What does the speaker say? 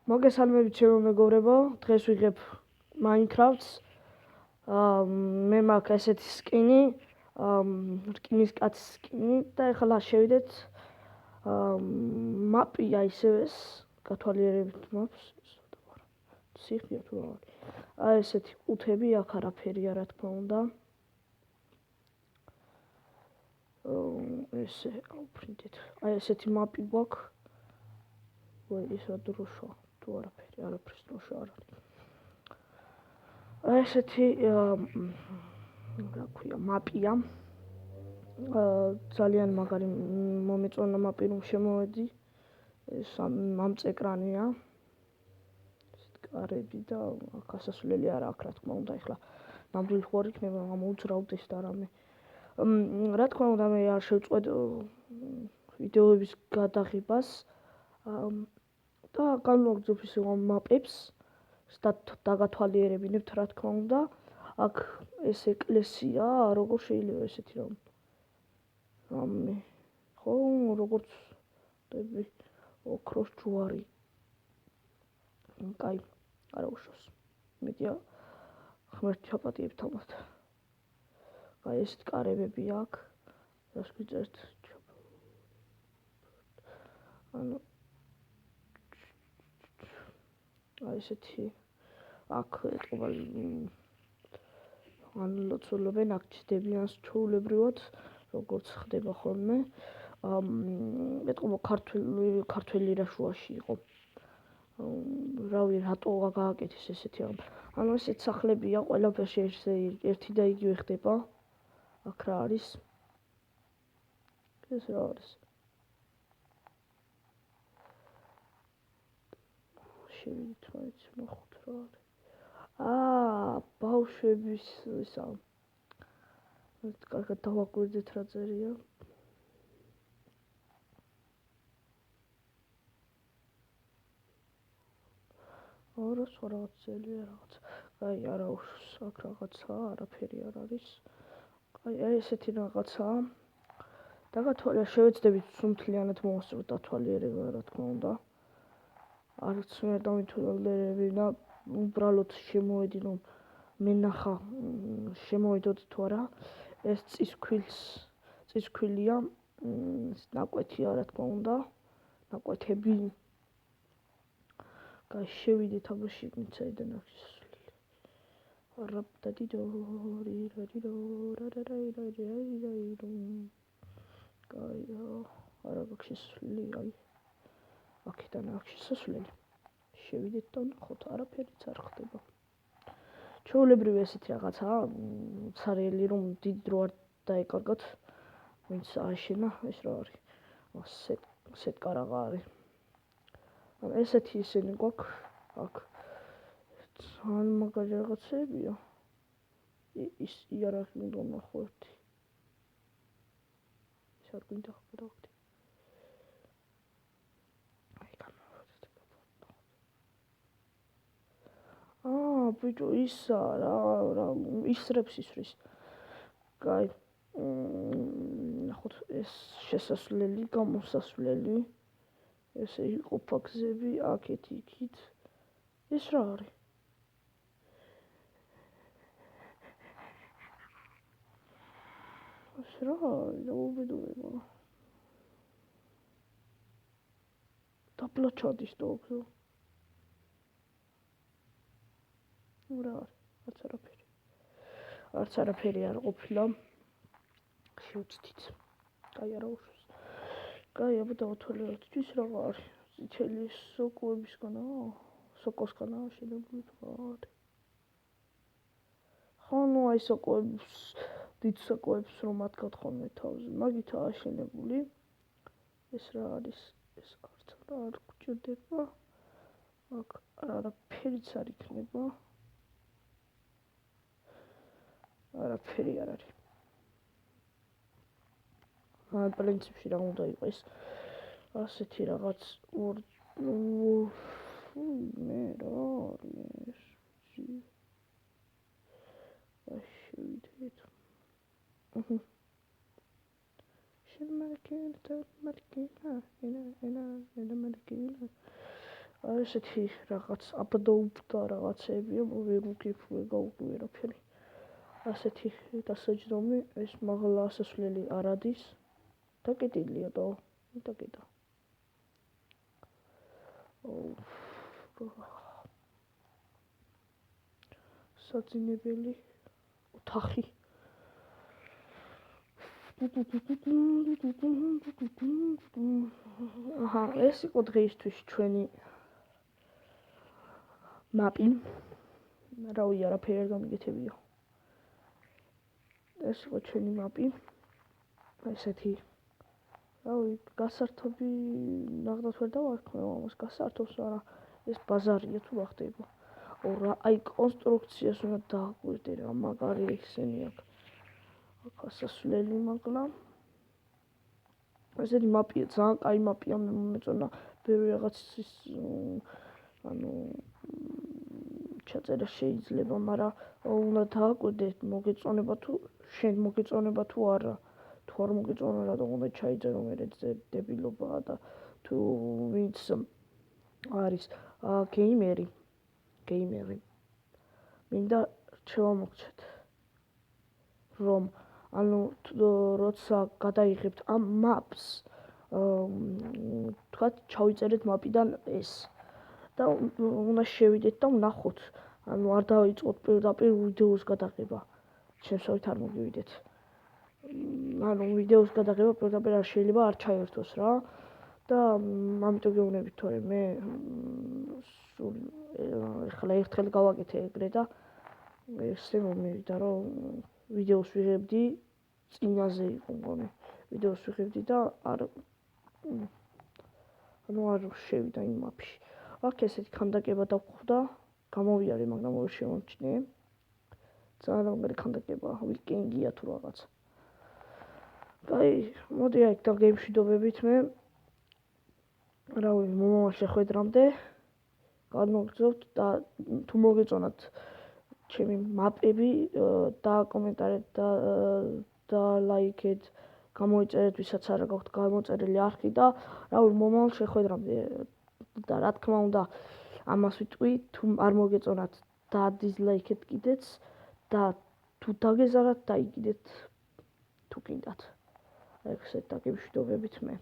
მოგესალმებით ჩემო მეგობრებო, დღეს ვიღებ Minecraft-ს. მე მაქვს ესეთი სკინი, რკინის კაცის სკინი და ეხლა შევიდეთ მაპია ისევ ეს, გათვალიერებით მაქვს. სიხია თუ რა არის. აი ესეთი ყუთები, აქ არაფერია რა თქმა უნდა. ესე ავფრინდეთ. აი ესეთი მაპი გვაქვს. ეს რა დროშა თუ არაფერს დროშა არ არის. აი ესეთი რა ქვია მაპია. ძალიან მაგარი მომეწონა მაპი რომ შემოვედი. ეს ამ ეკრანია. ესეთ კარები და აქ ასასვლელი არა აქვს რა თქმა უნდა, ეხლა ნამდვილი ხوار იქნება, ამოუძრავდეს და რამე. რა თქმა უნდა მე არ შევწყვეტ ვიდეოების გადაღებას. და განვაგრძობ ისე ამ მაპებს დაგათვალიერებინებთ რა თქმა უნდა. აქ ეს ეკლესია, როგორ შეიძლება ესეთი რამე ხო, როგორც ხდები ოქროს ჯვარი. კაი, არა უშავს. მეტია ღმერთი ჩაპატიებთ ამათ. აი ესეთ კარებები აქვს. რას გვიწერთ? ანუ აი ესეთი აქ ეტყობა ლოცულობენ, აქ ჩდებიან ჩვეულებრივად, როგორც ხდება ხოლმე. ეტყობა ქართველი რა შუაში იყო. რავი, რატო გააკეთეს ესეთი რამ. ანუ ესეთ სახლებია, ყველაფერში ერთი და იგივე ხდება. აქ რა არის? ეს რა არის? შევიდით მაინც ვნახოთ რა არის. ბავშვების ისა. კარგად დავაკვირდეთ რა წერია. არა, სხვა რაღაც წერია რაღაც. აი, არა უშავს, აქ რაღაცაა, არაფერი არ არის. აი, ესეთი რაღაცაა. შევეცდებით სუმთლიანად მოვასწროთ დათვალიერება რა თქმა უნდა. არც ვერ დამითვალიერები და უბრალოდ შემოვედი რომ მენახა შემოვიდოდ თუ არა. ეს წისქვილია, ნაკვეთია რა თქმა უნდა, ნაკვეთები. შევიდეთ აბაში, საიდან აქვს შესასვლელი. არა გაქვს შესასვლელი, აი. აქედან აქვს შესასვლელი. შევიდეთ და ვნახოთ, არაფერიც არ ხდება. ჩვეულებრივი ესეთი რაღაცაა, ცარიელი რომ დიდ დრო არ დაეკარგოთ, ვინც ააშენა, ეს რა არის? ასეთ კარაღა არის. ესეთი ისინი გვაქვს, აქ ძალიან მაგარი რაღაცებია. ის იარაღი უნდა ვნახო ერთი. ის არ გვინდა გადავხდი. ბიჭო, ისა რა ისრებს ისრის. კაი. ნახოთ ეს შესასვლელი, გამოსასვლელი. ესე იყოფა გზები აქეთ იქით. ეს რა არის? ეს რა არის? დაუბედურება. დაბლაჩადის დოგზო. რა არის? არც არაფერი არ ყოფილა. შევწდით. კაი, არა უშავს. კაი, აბა დავათვალიეროთ, ის რა არის? წითელი სოკოებისგანაა? სოკოსგანაა შენებული თუ რა არის? ხო, ნუ აი სოკოებს, დიდ სოკოებს რომ ათქავთ ხოლმე თავზე, მაგითაა აშენებული. ეს რა არის? ეს არც არ გვჭირდება. აქ არაფერიც არ იქნება. არაფერი არ არის. პრინციპში რა უნდა იყოს? ასეთი რაღაც მე რა არის? შევიდეთ. ესეთი რაღაც აბდოუბდა რაღაცეებია, ვერ მოგიფუე გაუგე ვერაფერი. ასეთი დასაჯდომი, ეს მაღლა ასასვლელი არ ადის და კეტილია და კეტა. საძინებელი ოთახი. აჰა, ეს იყო დღეისთვის ჩვენი მაპი. რავი, არაფერი არ გამიგეთებია. ეს იყო ჩვენი მაპი. ესეთი რავი, გასართობი ნახდათ ვერ დავარქმევ ამას, გასართობს, მაგრამ ეს ბაზარია თუ რა ხდება. აი კონსტრუქციას უნდა დააკვირდე რა, მაგარი ისინი აქ. აქ ასასვლელი მაგლა. ესეთი მაპია, ძალიან კაი მაპია, მე მომეწონა ბევრი რაღაცის ჩაწერა შეიძლება, მაგრამ უნდა დააკვირდე, მოგეწონება თუ შენ მოგეწონება თუ არა. თუ არ მოგეწონა რატომ უნდა ჩაიწერო მე დებილობაა და თუ ვინც არის გეიმერი მინდა შევამოქცეთ რომ როცა გადაიღებთ ამ maps თქვა ჩავიწერეთ მაპიდან ეს და უნდა შევიდეთ და ვნახოთ არ დავიწყოთ პირდაპირ ვიდეოს გადაღება შემთხვევით არ მოგივიდეთ ვიდეოს გადაღება პირდაპირ არ შეიძლება არ ჩაერთოს რა და ამიტომ გეუბნებით თორე მე ეხლა ერთხელ გავაკეთე ეგრე და ესე მომივიდა რომ ვიდეოს ვიღებდი წინაზე იყო მგონი ვიდეოს ვიღებდი და არ შევიდა იმ მაპში აქ ესეთი ქანდაკება დავხვდა გამოვიარე მაგრამ ვერ შემომჩნე ძალიან მაგარი ქანდაკება ვიკენგია თუ რაღაც აი მოდი აქ დაგემშვიდობებით მე რავი მომავალ შეხვედრამდე განმოგრძოთ და თუ მოგეწონათ ჩემი მაპები დააკომენტარეთ და ლაიქეთ გამოიწერეთ ვისაც არ გაქვთ გამოწერილი არხი და რავი მომავალ შეხვედრამდე და რა თქმა უნდა ამას ვიტყვი თუ არ მოგეწონათ დადიზლაიქეთ კიდეც და თუ დაგეზარათ დაიგიდეთ თუ კიდათ ეგ ესე დაგემშვიდობებით მე